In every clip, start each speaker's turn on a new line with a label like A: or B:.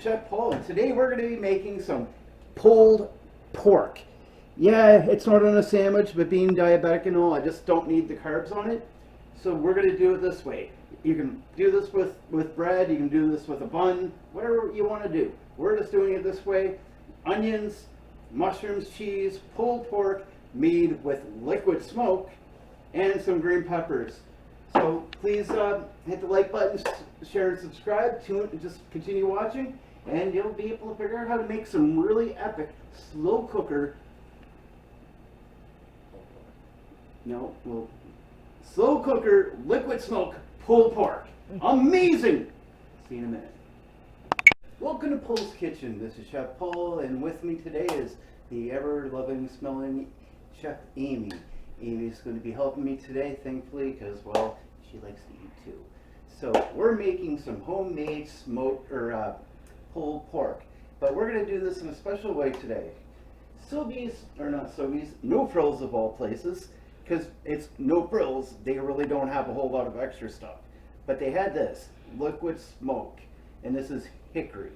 A: Chef Paul, and today we're going to be making some pulled pork. Yeah, it's not on a sandwich, but being diabetic and all, I just don't need the carbs on it. So we're going to do it this way. You can do this with bread, you can do this with a bun, whatever you want to do. We're just doing it this way. Onions, mushrooms, cheese, pulled pork made with liquid smoke, and some green peppers. So please hit the like button, share and subscribe, just continue watching, and you'll be able to figure out how to make some really epic slow cooker, slow cooker liquid smoke pulled pork. Amazing! See you in a minute. Welcome to Poul's Kitchen. This is Chef Poul, and with me today is the ever-loving smelling Chef Amy. Amy's going to be helping me today, thankfully, because, well, she likes to eat too. So we're making some homemade smoked or pulled pork, but we're going to do this in a special way today. No frills of all places, because it's no frills. They really don't have a whole lot of extra stuff, but they had this liquid smoke, and this is hickory.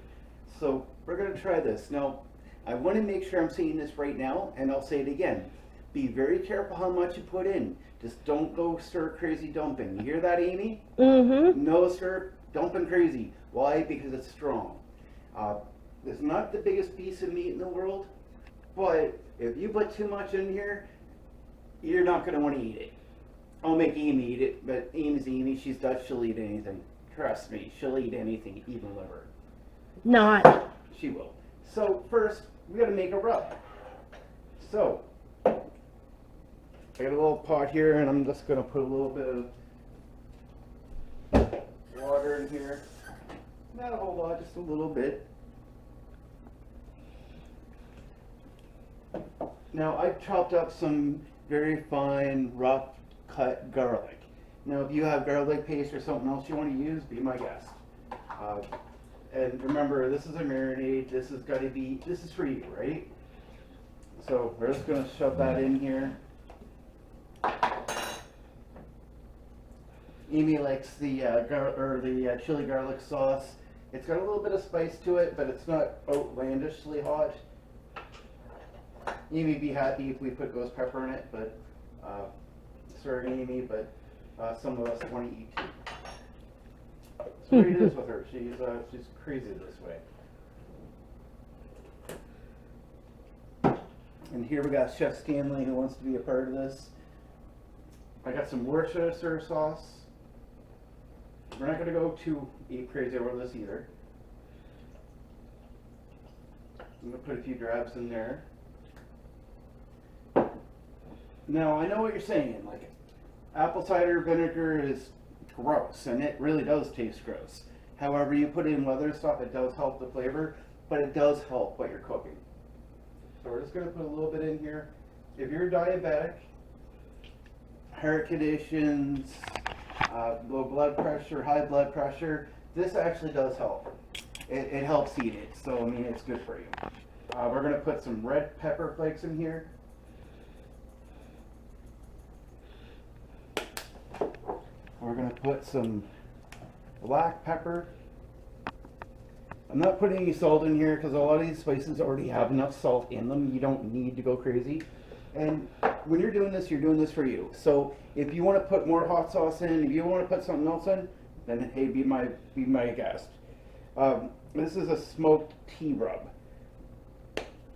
A: So we're going to try this. Now, I want to make sure I'm saying this right now, and I'll say it again. Be very careful how much you put in. Just don't go stir crazy dumping. You hear that, Amy? Mm-hmm. No stir dumping crazy. Why? Because it's strong. It's not the biggest piece of meat in the world, but if you put too much in here, you're not going to want to eat it. I'll make Amy eat it, but Amy's Amy. She's Dutch. She'll eat anything. Trust me, she'll eat anything, even liver.
B: Not.
A: She will. So first, we got to make a rub. So I got a little pot here, and I'm just going to put a little bit of water in here. Not a whole lot, just a little bit. Now, I've chopped up some very fine, rough cut garlic. Now, if you have garlic paste or something else you want to use, be my guest. And remember, this is a marinade. This is for you, right? So we're just going to shove that in here. Amy likes the chili garlic sauce. It's got a little bit of spice to it, but it's not outlandishly hot. Amy'd be happy if we put ghost pepper in it, but sorry, Amy, but some of us want to eat too. That's what it is with her. She's crazy this way. And here we got Chef Stanley, who wants to be a part of this. I got some Worcestershire sauce. We're not going to go too crazy over this either. I'm going to put a few drops in there. Now, I know what you're saying. Like, apple cider vinegar is gross, and it really does taste gross. However, you put in other stuff, it does help the flavor, but it does help what you're cooking. So we're just going to put a little bit in here. If you're diabetic, heart conditions, low blood pressure, high blood pressure, this actually does help. It helps eat it, so I mean, it's good for you. We're going to put some red pepper flakes in here. We're going to put some black pepper. I'm not putting any salt in here because a lot of these spices already have enough salt in them. You don't need to go crazy. And when you're doing this for you. So if you want to put more hot sauce in, if you want to put something else in, then hey, be my guest. This is a smoked tea rub,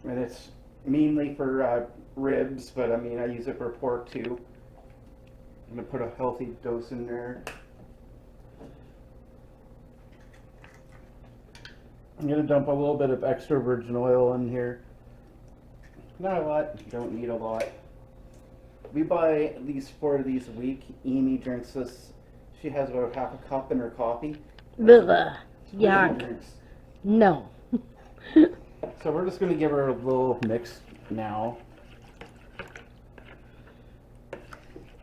A: and it's mainly for ribs, but I mean I use it for pork too. I'm gonna put a healthy dose in there. I'm gonna dump a little bit of extra virgin oil in here. Not a lot, you don't need a lot. We buy at least 4 of these a week. Amy drinks this. She has about half a cup in her coffee.
B: Yuck. No.
A: So we're just going to give her a little mix now.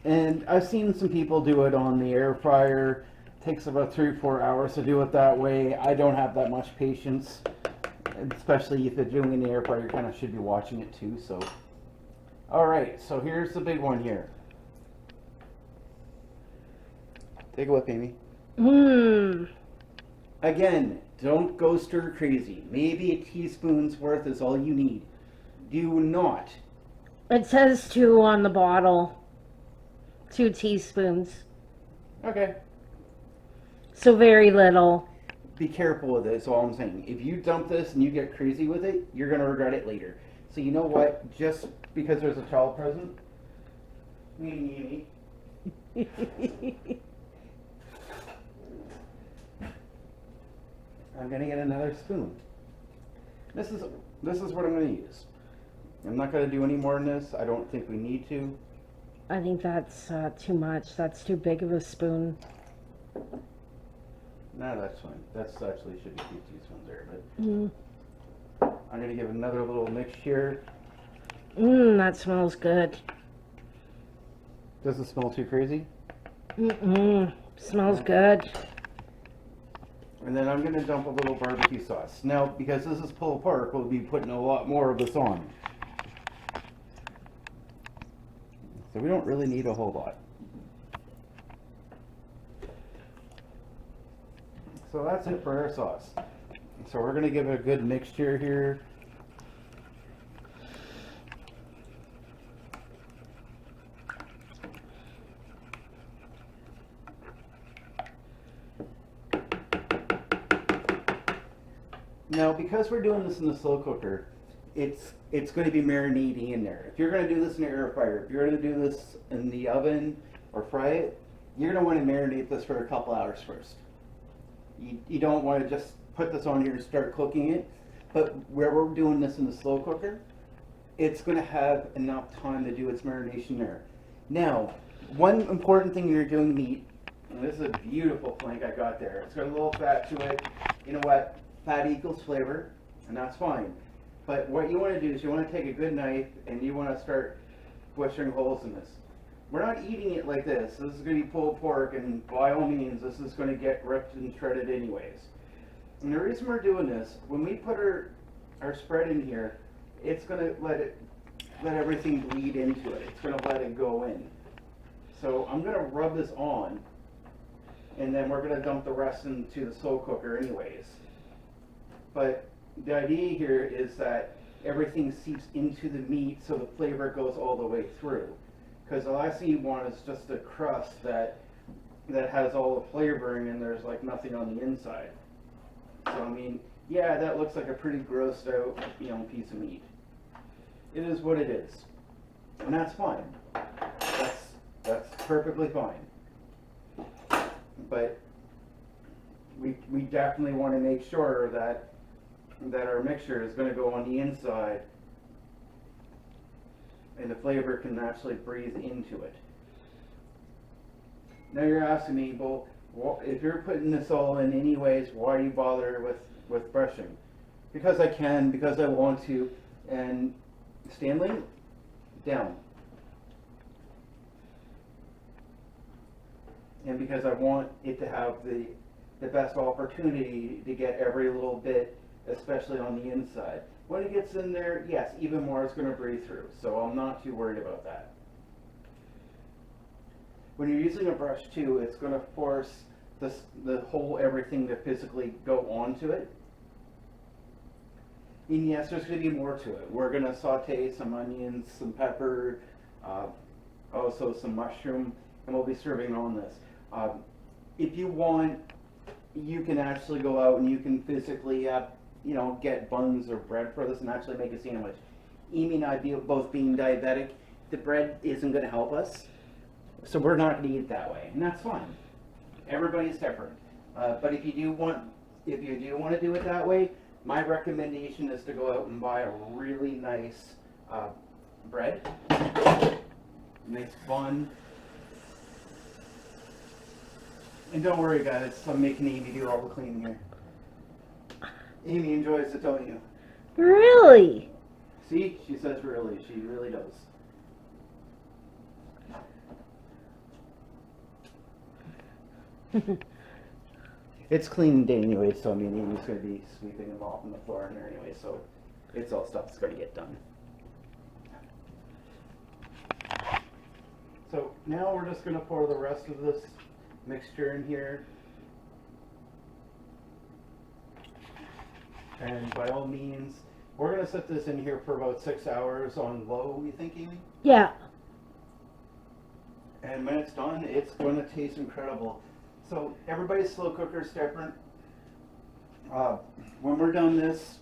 A: And I've seen some people do it on the air fryer. It takes about 3 or 4 hours to do it that way. I don't have that much patience. Especially if they're doing it in the air fryer, you kind of should be watching it too. So, all right. So here's the big one here. Take a whip, Amy.
B: Mmm.
A: Again, Don't go stir crazy. Maybe a teaspoon's worth is all you need. Do not.
B: It says 2 on the bottle. 2 teaspoons.
A: Okay.
B: So very little.
A: Be careful with it, is all I'm saying. If you dump this and you get crazy with it, you're going to regret it later. So you know what? Just because there's a child present, me. I'm going to get another spoon. This is what I'm going to use. I'm not going to do any more than this. I don't think we need to.
B: I think that's too much. That's too big of a spoon.
A: No, that's fine. That's actually should be 2 teaspoons there. But I'm going to give another little mix here.
B: That smells good.
A: Does it smell too crazy?
B: Smells good.
A: And then I'm going to dump a little barbecue sauce. Now, because this is pulled pork, we'll be putting a lot more of this on. So we don't really need a whole lot. So that's it for our sauce. So we're going to give it a good mixture here. Now, because we're doing this in the slow cooker, it's going to be marinating in there. If you're going to do this in the air fryer, if you're going to do this in the oven or fry it, you're going to want to marinate this for a couple hours first. You don't want to just put this on here and start cooking it. But where we're doing this in the slow cooker, it's going to have enough time to do its marination there. Now, one important thing when you're doing meat, and this is a beautiful flank I got there. It's got a little fat to it. You know what? Fat equals flavor, and that's fine. But what you want to do is you want to take a good knife and you want to start butchering holes in this. We're not eating it like this. This is going to be pulled pork, and by all means, this is going to get ripped and shredded anyways. And the reason we're doing this, when we put our spread in here, it's going to let everything bleed into it. It's going to let it go in. So I'm going to rub this on, and then we're going to dump the rest into the slow cooker anyways. But the idea here is that everything seeps into the meat so the flavor goes all the way through. Because the last thing you want is just a crust that has all the flavoring and there's like nothing on the inside. So I mean, yeah, that looks like a pretty grossed out, piece of meat. It is what it is. And that's fine. That's perfectly fine. But we definitely want to make sure that our mixture is going to go on the inside and the flavor can actually breathe into it. Now you're asking me, well, if you're putting this all in anyways, why do you bother with brushing? Because I can, because I want to, and Stanley, down. And because I want it to have the best opportunity to get every little bit, especially on the inside. When it gets in there, yes, even more is going to breathe through, so I'm not too worried about that. When you're using a brush too, it's going to force the whole everything to physically go onto it. And yes, there's going to be more to it. We're going to saute some onions, some pepper, also some mushroom, and we'll be serving on this. If you want, you can actually go out and you can physically get buns or bread for this and actually make a sandwich. Amy and I both being diabetic, the bread isn't going to help us, so we're not going to eat it that way, and that's fine. Everybody's different. But if you do want to do it that way, my recommendation is to go out and buy a really nice bread, nice bun. And don't worry, guys, I'm making Amy do all the cleaning here. Amy enjoys it, don't you?
B: Really?
A: See, she says really. She really does. It's cleaning day anyway, so I mean, Amy's going to be sweeping and mopping the floor in there anyway, so it's all stuff that's going to get done. So now we're just going to pour the rest of this mixture in here. And by all means, we're gonna set this in here for about 6 hours on low, you think, Amy?
B: Yeah.
A: And when it's done, it's gonna taste incredible. So everybody's slow cooker's different. When we're done this,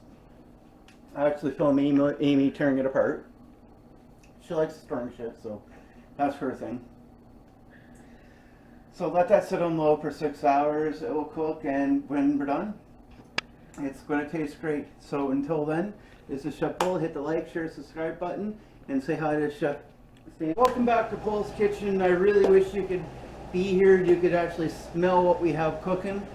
A: I actually film Amy tearing it apart. She likes stirring shit, so that's her thing. So let that sit on low for 6 hours. It will cook, and when we're done, it's going to taste great. So until then, this is Chef Poul. Hit the like, share, subscribe button, and say hi to Chef Stan. Welcome back to Poul's Kitchen. I really wish you could be here. You could actually smell what we have cooking.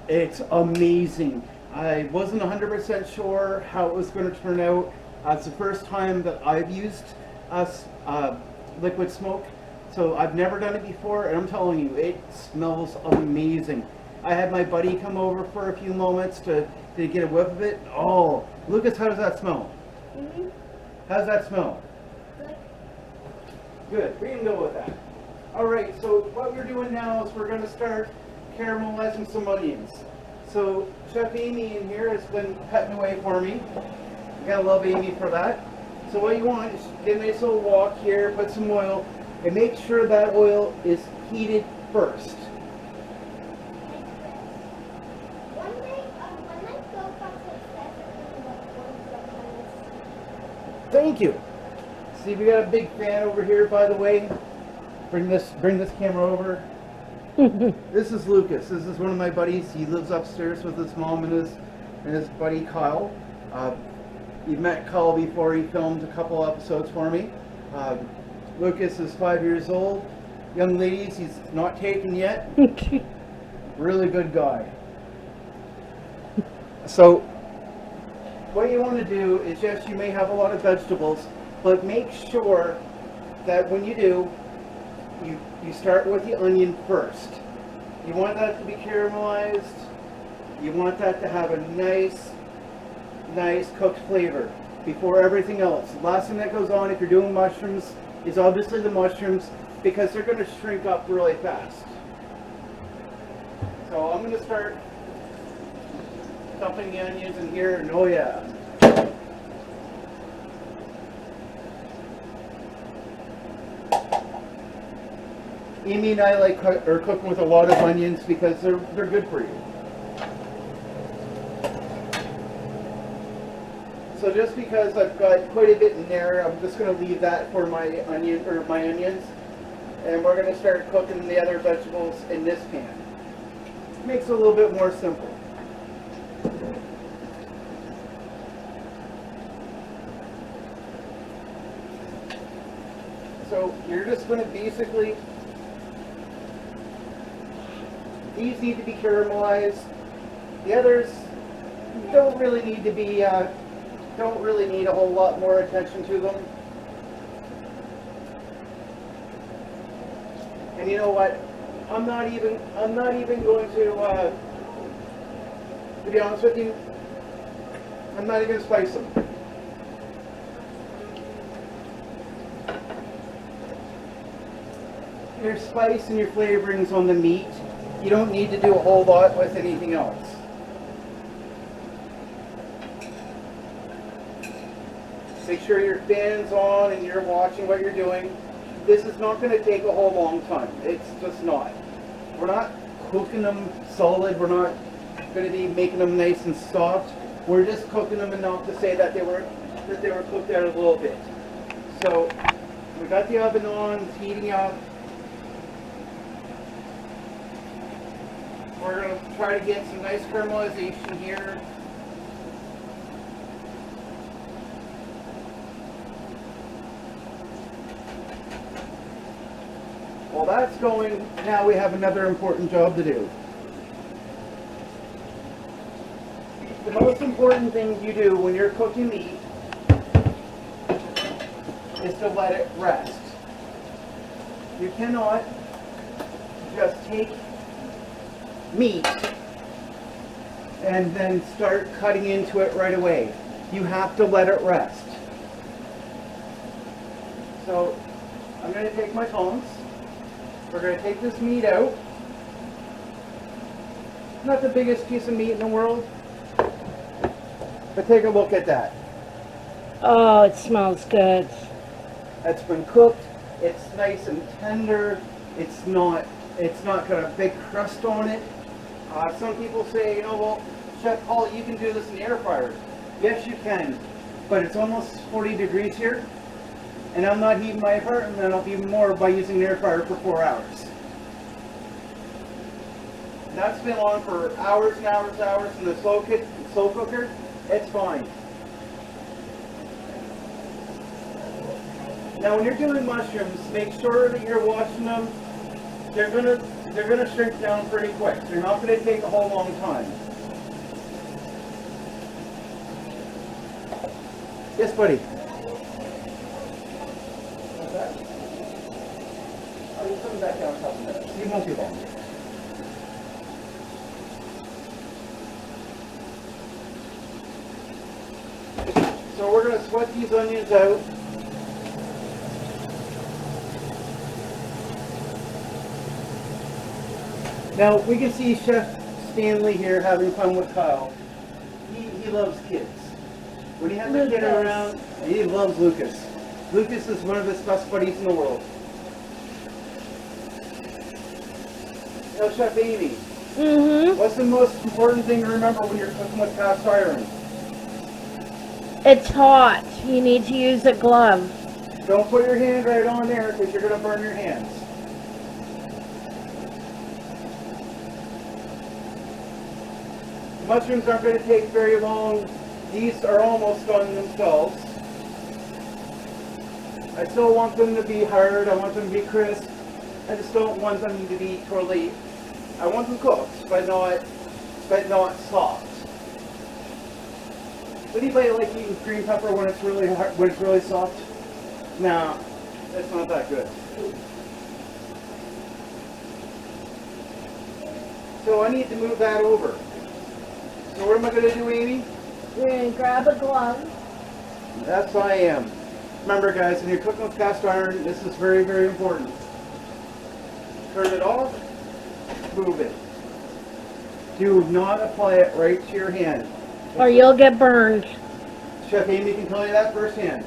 A: It's amazing. I wasn't 100% sure how it was going to turn out. It's the first time that I've used liquid smoke. So I've never done it before, and I'm telling you, it smells amazing. I had my buddy come over for a few moments to get a whiff of it. Oh, Lucas, how does that smell?
C: Mm-hmm.
A: How does that smell?
C: Good.
A: Good, we can go with that. All right, so what we're doing now is we're gonna start caramelizing some onions. So Chef Amy in here has been cutting away for me. I gotta love Amy for that. So what you want is get a nice little wok here, put some oil, and make sure that oil is heated first. Thank you. See, we got a big fan over here, by the way. Bring this camera over. This is Lucas. This is one of my buddies. He lives upstairs with his mom and his buddy Kyle. You've met Kyle before. He filmed a couple episodes for me. Lucas is 5 years old. Young ladies, he's not taken yet. Really good guy. So, what you want to do is, yes, you may have a lot of vegetables, but make sure that when you do, you start with the onion first. You want that to be caramelized. You want that to have a nice cooked flavor before everything else. The last thing that goes on if you're doing mushrooms is obviously the mushrooms, because they're going to shrink up really fast. So I'm going to start dumping the onions in here, and oh yeah. Amy and I like cooking with a lot of onions because they're good for you. So just because I've got quite a bit in there, I'm just going to leave that for my onions, and we're going to start cooking the other vegetables in this pan. It makes it a little bit more simple. So you're just going to basically, these need to be caramelized. The others don't really need to be, don't really need a whole lot more attention to them. And you know what? I'm not even going to be honest with you, I'm not even going to spice them. Your spice and your flavorings on the meat, you don't need to do a whole lot with anything else. Make sure your fan's on and you're watching what you're doing. This is not going to take a whole long time. It's just not. We're not cooking them solid. We're not going to be making them nice and soft. We're just cooking them enough to say that they were cooked out a little bit. So we got the oven on, it's heating up. We're going to try to get some nice caramelization here. While that's going, now we have another important job to do. The most important thing you do when you're cooking meat is to let it rest. You cannot just take meat and then start cutting into it right away. You have to let it rest. So I'm going to take my tongs. We're going to take this meat out. Not the biggest piece of meat in the world. But take a look at that.
B: Oh, it smells good.
A: It's been cooked. It's nice and tender. It's not got a big crust on it. Some people say, you know, well, Chef Paul, you can do this in the air fryer. Yes, you can, but it's almost 40 degrees here, and I'm not heating my apartment up even more by using the air fryer for 4 hours. That's been on for hours and hours and hours in the slow cooker. It's fine. Now, when you're doing mushrooms, make sure that you're washing them. They're gonna shrink down pretty quick. They're not gonna take a whole long time. Yes, buddy. What's that? Oh, you're coming back down a couple minutes. You won't be long. So we're gonna sweat these onions out. Now, we can see Chef Stanley here having fun with Kyle. He loves kids. When he has a kid around, he loves Lucas. Lucas is one of his best buddies in the world. Now, Chef Amy, what's the most important thing to remember when you're cooking with cast iron?
B: It's hot. You need to use a glove.
A: Don't put your hand right on there because you're going to burn your hands. Mushrooms aren't going to take very long. These are almost done themselves. I still want them to be hard. I want them to be crisp. I just don't want them to be totally. I want them cooked, but not soft. Would anybody like eating green pepper when it's really hard, when it's really soft? No, it's not that good. So I need to move that over. So what am I going to do, Amy?
B: You're going to grab a glove.
A: That's what I am. Remember, guys, when you're cooking with cast iron, this is very, very important. Turn it off, move it. Do not apply it right to your hand.
B: Or you'll get burned.
A: Chef Amy can tell you that firsthand.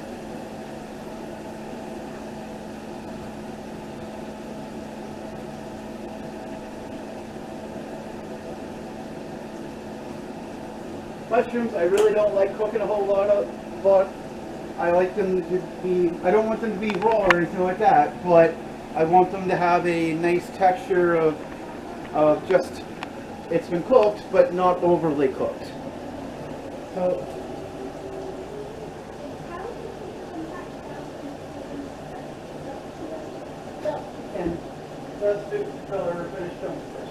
A: Mushrooms, I really don't like cooking a whole lot of, but I like them to be, I don't want them to be raw or anything like that, but I want them to have a nice texture of just, it's been cooked, but not overly cooked. So, and let's do color finish them first.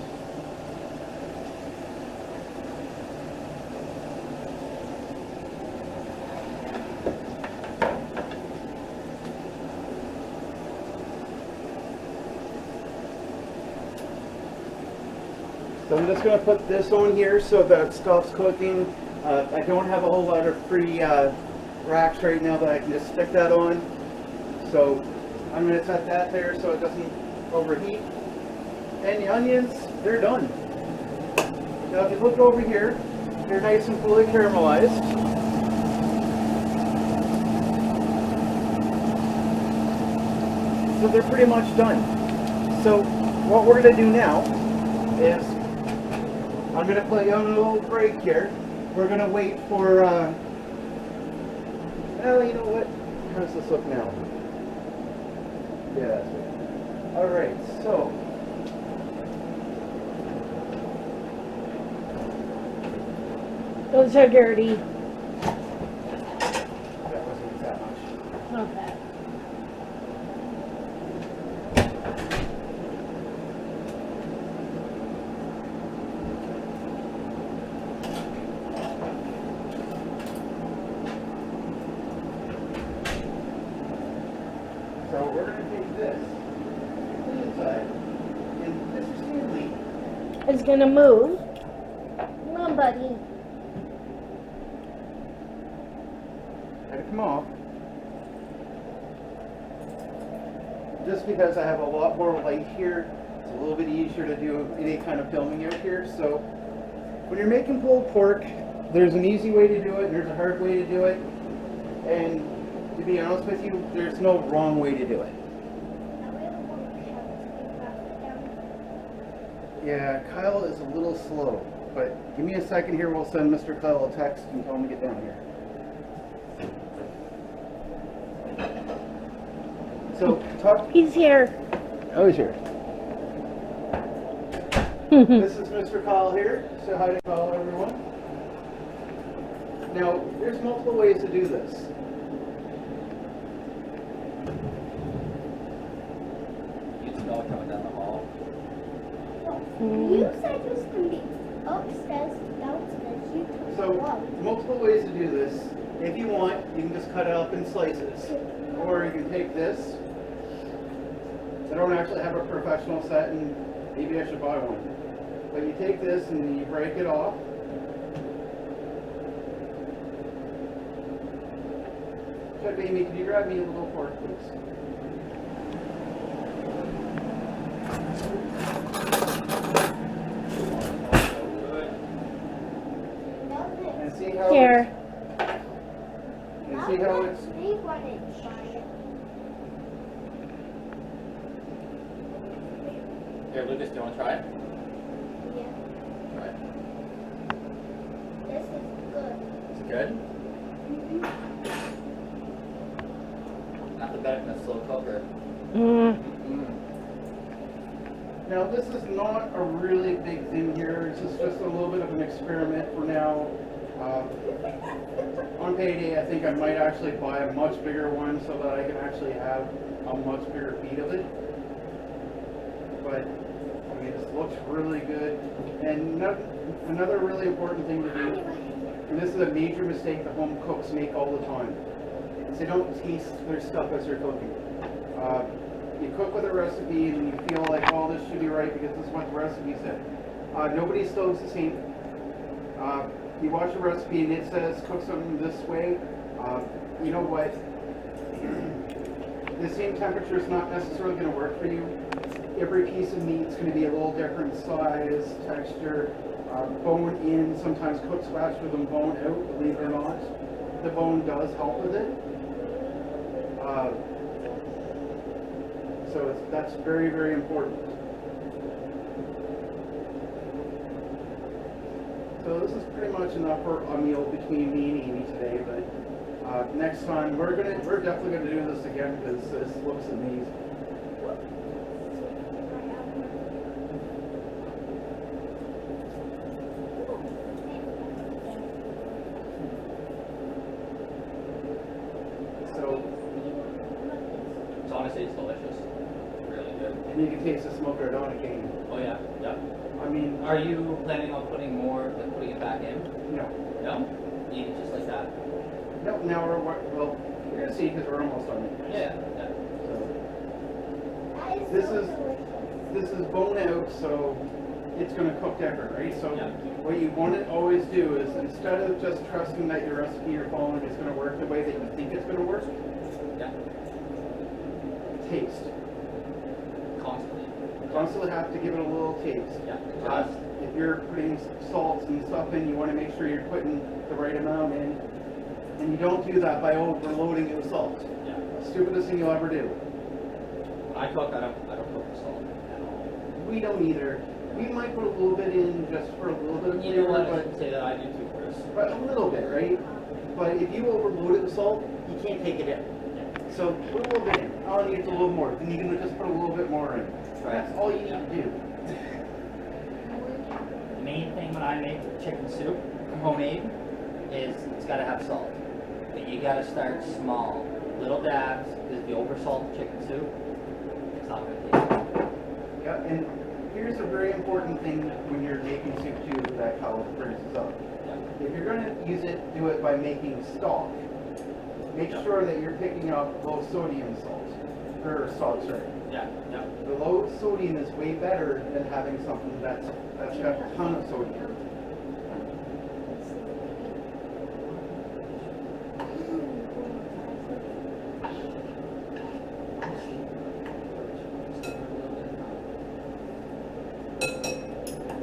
A: So I'm just going to put this on here so that it stops cooking. I don't have a whole lot of free racks right now that I can just stick that on. So I'm going to set that there so it doesn't overheat. And the onions, they're done. Now if you look over here, they're nice and fully caramelized. So they're pretty much done. So what we're going to do now is I'm going to put you on a little break here. We're going to wait for, well, you know what? How does this look now? Yeah, that's it. Alright, so.
B: Those are dirty.
A: That wasn't that much.
B: Not bad.
A: So we're going to take this to the inside, and Mr. Stanley.
B: It's going to move. Come on, buddy.
A: Let it come off. Just because I have a lot more light here, it's a little bit easier to do any kind of filming out here. So when you're making pulled pork, there's an easy way to do it, and there's a hard way to do it. And to be honest with you, there's no wrong way to do it. Yeah, Kyle is a little slow, but give me a second here. We'll send Mr. Kyle a text and tell him to get down here. So, talk.
B: He's here.
A: Oh, he's here. This is Mr. Kyle here. Say hi to Kyle, everyone. Now, there's multiple ways to do this.
C: You smell it coming down the hall.
D: You said it was going to be upstairs, downstairs. You took
A: So, multiple ways to do this. If you want, you can just cut it up in slices. Or you can take this. I don't actually have a professional set, and maybe I should buy one. But you take this and you break it off. Chef Amy, can you grab me a little fork, please? And see how
B: Here.
A: And see how it's.
C: Here, Lucas, do you want to try it?
D: Yeah,
C: Try it.
D: this is good.
C: Is it good? Nothing better than a slow cooker.
B: Mm.
A: Now this is not a really big thing here. This is just a little bit of an experiment for now. On payday, I think I might actually buy a much bigger one so that I can actually have a much bigger feed of it. But I mean, this looks really good. And another really important thing to do, and this is a major mistake that home cooks make all the time, is they don't taste their stuff as they're cooking. You cook with a recipe and you feel like, oh, this should be right because this is what the recipe said. Nobody stoves the same. You watch a recipe and it says cook something this way. You know what? The same temperature is not necessarily going to work for you. Every piece of meat is going to be a little different size, texture, bone in. Sometimes cooks faster than bone out, believe it or not. The bone does help with it. So that's very, very important. So this is pretty much enough for a meal between me and Amy today, but next time we're definitely gonna do this again because this looks amazing. So,
C: Honestly, it's delicious. Really good.
A: and you can taste the smoke right on it, can you?
C: Oh yeah, yeah.
A: I mean,
C: Are you planning on putting it back in?
A: no.
C: No? Eat it just like that?
A: No, now well, you're gonna see because we're almost done.
C: Yeah, yeah.
A: So,
D: That is
A: This
D: so
A: is-
D: delicious.
A: this is bone out, so it's going to cook different, right? So
C: Yeah.
A: what you want to always do is instead of just trusting that your recipe you're following is going to work the way that you think it's going to work,
C: Yeah.
A: taste.
C: Constantly.
A: Constantly have to give it a little taste.
C: Yeah.
A: Uh,
C: Just.
A: if you're putting salts and stuff in, you want to make sure you're putting the right amount in. And you don't do that by overloading it with salt.
C: Yeah.
A: Stupidest thing you'll ever do.
C: I don't cook with salt at all.
A: We don't either. We might put a little bit in just for a little bit of
C: You know
A: flavor,
C: what? I
A: but
C: should say that I do too, Chris.
A: But a little bit, right? But if you overload it with salt, you can't take it in.
C: Yeah.
A: So put a little bit in. Oh, it needs a little more. Then you're gonna just put a little bit more in.
C: Right.
A: That's all you need to do.
C: The main thing when I make chicken soup, homemade, is it's got to have salt. But you got to start small, little dabs, because if you oversalt the chicken soup, it's not going to taste good.
A: Yeah, and here's a very important thing when you're making soup too that Kyle brings us up.
C: Yeah.
A: If you're gonna use it, do it by making stock. Make sure that you're picking up low sodium salt. Or salt, sorry.
C: Yeah, yeah.
A: The low sodium is way better than having something that's got a ton of sodium.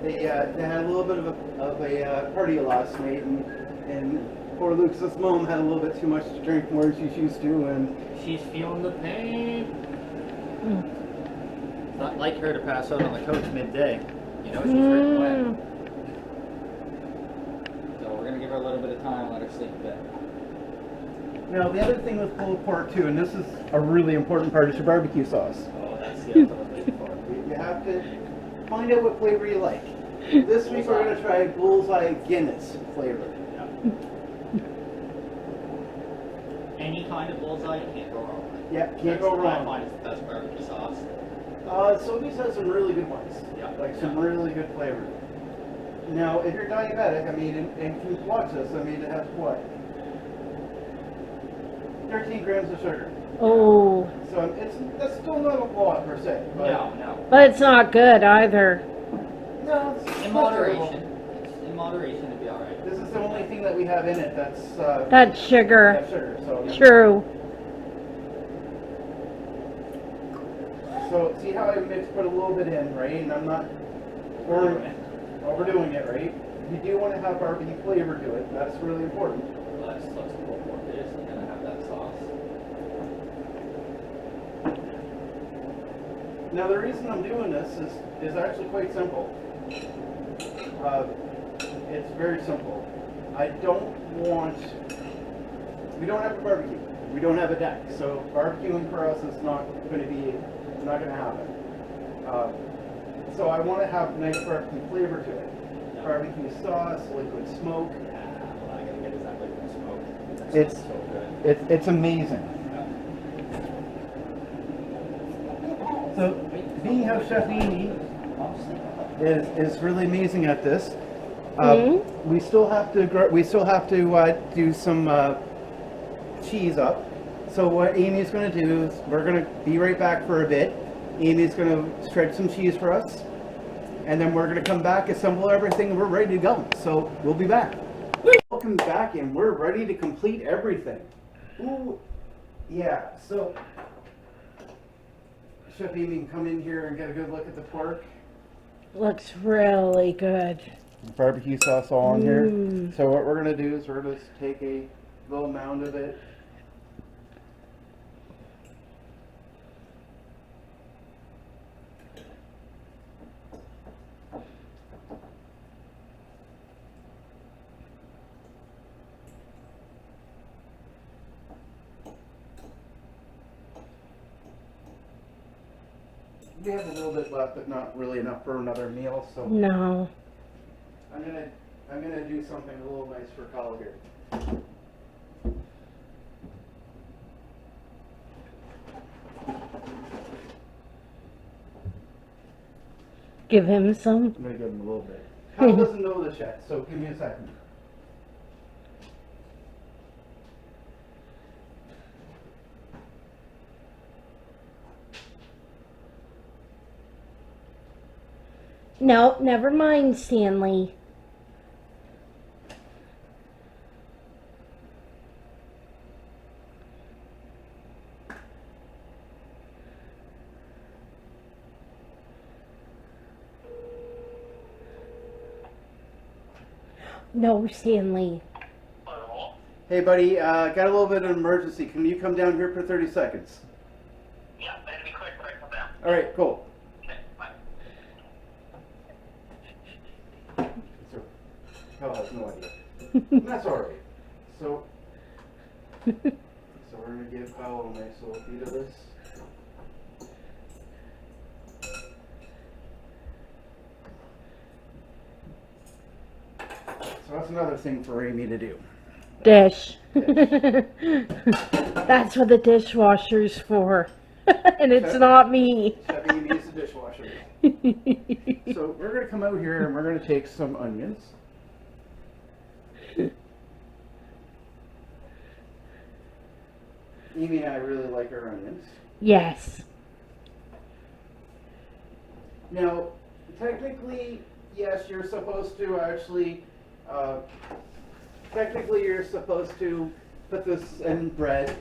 A: they had a little bit of a party last night, and poor Luke's mom had a little bit too much to drink more than she's used to, and
C: She's feeling the pain.
B: Mm.
C: It's not like her to pass out on the couch midday. You know, she's hurt quick. So we're gonna give her a little bit of time, let her sleep a bit.
A: now the other thing with pulled pork too, and this is a really important part, is your barbecue sauce.
C: Oh, that's the other one waiting for.
A: You have to find out what flavor you like. This week we're going to try Bullseye Guinness flavor.
C: Yeah. Any kind of bullseye, you can't go wrong.
A: Yeah, can't go
C: I
A: wrong.
C: find it's the best barbecue sauce.
A: Sobeys has some really good ones.
C: Yeah.
A: Like some really good flavor. Now, if you're diabetic, I mean, and you watch this, I mean, it has what? 13 grams of sugar.
B: Oh,
A: So that's still not a lot per se. But
C: No.
B: but it's not good either.
A: No, it's
C: In
A: not terrible.
C: moderation. In moderation, it'd be alright.
A: This is the only thing that we have in it that's
B: That's sugar.
A: yeah, sugar. So
B: True.
A: So see how I put a little bit in, right? And I'm not overdoing it, right? You do want to have barbecue flavor to it. That's really important.
C: Let's pull pork this. We're gonna have that sauce.
A: Now the reason I'm doing this is actually quite simple. It's very simple. We don't have a barbecue. We don't have a deck. So barbecuing for us is not going to happen. So I want to have nice barbecue flavor to it.
C: Yeah.
A: Barbecue sauce, liquid smoke.
C: Well, I gotta get is that liquid smoke. That
A: It's-
C: smells so good.
A: It's amazing. So being how Chef Amy is really amazing at this. We still have to do some cheese up. So what Amy's going to do is we're going to be right back for a bit. Amy's going to shred some cheese for us, and then we're going to come back, assemble everything, and we're ready to go. So we'll be back. Welcome back, and we're ready to complete everything. Ooh, yeah. So Chef Amy can come in here and get a good look at the pork.
B: Looks really good.
A: Barbecue sauce all on here.
B: Mm.
A: So what we're gonna do is we're gonna just take a little mound of it. We have a little bit left, but not really enough for another meal. So
B: No.
A: I'm gonna do something a little nice for Kyle here.
B: Give him some.
A: I'm gonna give him a little bit. Kyle doesn't know this yet, so give me a second.
B: No, never mind, Stanley. No, Stanley.
A: Hey buddy, got a little bit of an emergency. Can you come down here for 30 seconds?
E: Yeah, better be quick, come down.
A: Alright, cool.
E: Okay, bye.
A: So, Kyle has no idea. That's alright. So we're gonna give Kyle a nice little feed of this. So that's another thing for Amy to do.
B: Dish. That's what the dishwasher's for. And it's not me.
A: Chef Amy is the dishwasher. So we're gonna come out here and we're gonna take some onions. Amy and I really like our onions.
B: Yes.
A: Now, technically, yes, you're supposed to actually, you're supposed to put this in bread.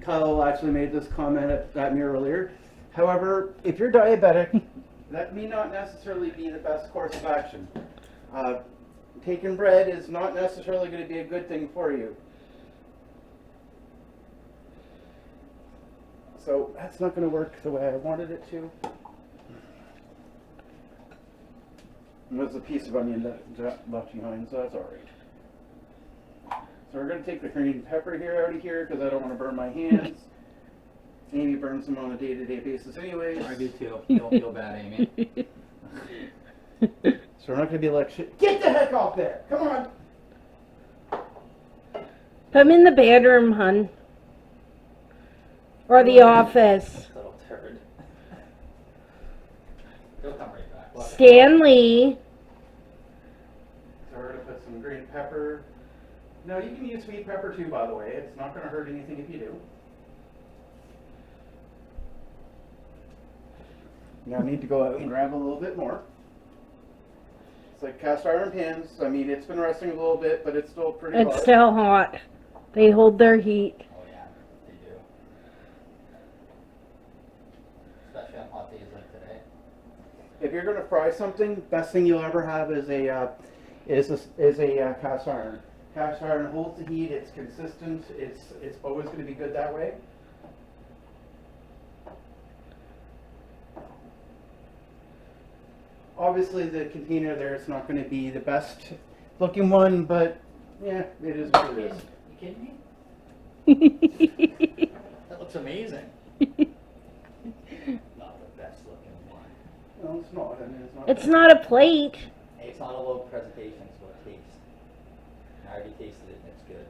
A: Kyle actually made this comment at me earlier. However, if you're diabetic, that may not necessarily be the best course of action. Taking bread is not necessarily going to be a good thing for you. So that's not going to work the way I wanted it to. And there's a piece of onion that left behind, so that's alright. So we're going to take the green pepper here out of here because I don't want to burn my hands. Amy burns them on a day-to-day basis anyways.
C: I do too. You don't feel bad, Amy.
A: So we're not going to be like shit. Get the heck off there! Come on!
B: Put him in the bedroom, hun. Or the office.
C: Little turd. He'll come right back. Watch it.
B: Stanley.
A: So we're going to put some green pepper. No, you can use sweet pepper too, by the way. It's not going to hurt anything if you do. Now I need to go out and grab a little bit more. It's like cast iron pans. I mean, it's been rusting a little bit, but it's still pretty hot.
B: It's still hot. They hold their heat.
C: Oh yeah, they do. Especially on hot days like today.
A: If you're going to fry something, best thing you'll ever have is a cast iron. Cast iron holds the heat. It's consistent. It's always going to be good that way. Obviously, the container there is not going to be the best looking one, but yeah, it is what it is.
C: You kidding me? That looks amazing. Not the best looking one.
A: No, it's not. I mean, it's not.
B: It's not a plate.
C: Hey, it's not a little presentation, it's what it tastes. I already tasted it and it's good.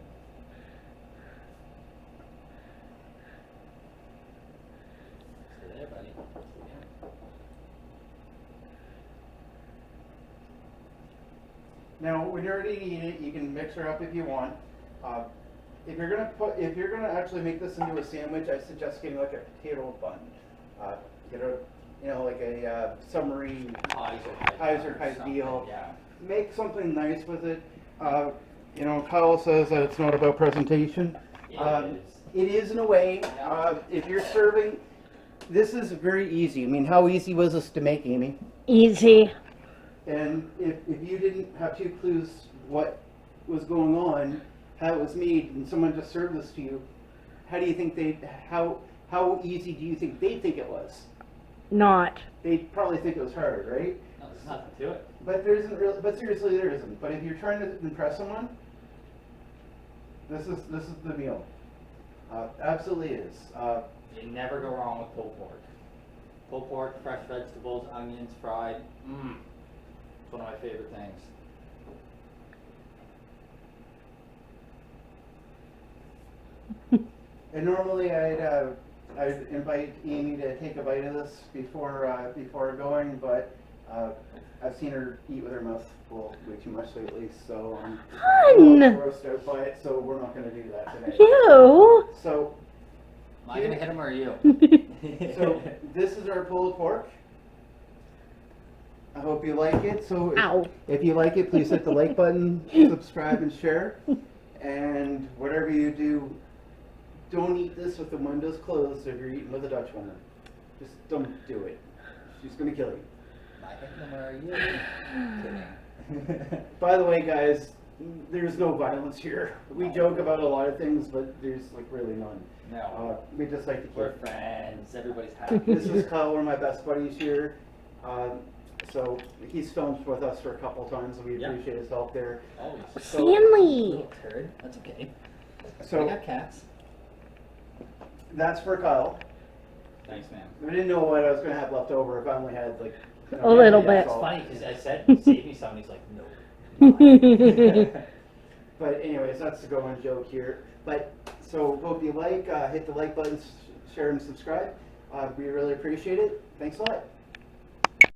C: Stay there, buddy. Stay there.
A: Now, when you're ready to eat it, you can mix her up if you want. If you're gonna actually make this into a sandwich, I suggest getting like a potato bun. Get a, like a submarine Kaiser type deal.
C: Yeah.
A: Make something nice with it. Kyle says that it's not about presentation. It is in a way. If you're serving, this is very easy. I mean, how easy was this to make, Amy?
B: Easy.
A: And if you didn't have two clues what was going on, how it was made, and someone just served this to you, how do you think how easy do you think they'd think it was?
B: Not.
A: They'd probably think it was hard, right?
C: No, there's nothing to it.
A: But there isn't really. But seriously, there isn't. But if you're trying to impress someone, this is the meal. Absolutely is.
C: You never go wrong with pulled pork. Pulled pork, fresh vegetables, onions, fried. It's one of my favorite things.
A: And normally I'd invite Amy to take a bite of this before going, but I've seen her eat with her mouth full way too much lately, so I'm a little grossed out by it. So we're not going to do that today.
B: You.
A: So
C: Am I gonna hit him or are you?
A: so this is our pulled pork. I hope you like it. So
B: Ow.
A: if you like it, please hit the like button, subscribe, and share. And whatever you do, don't eat this with the windows closed if you're eating with a Dutch woman. Just don't do it. She's going to kill you.
C: Am I hitting him or are you? Kidding.
A: By the way, guys, there's no violence here. We joke about a lot of things, but there's like really none.
C: No.
A: We just like to
C: We're
A: keep.
C: friends. Everybody's happy.
A: This is Kyle, one of my best buddies here. So he's filmed with us for a couple times, and we
C: Yeah.
A: appreciate his help there.
C: Always.
B: Stanley.
C: Little turd. That's okay.
A: So
C: I got cats.
A: that's for Kyle.
C: Thanks, man.
A: I didn't know what I was going to have left over if I only had like
B: A little
A: yeah,
B: bit.
C: It's
A: so-
C: funny because I said, save me some. He's like, no.
A: But anyways, that's the going joke here. But so hope you like, hit the like button, share and subscribe. We really appreciate it. Thanks a lot.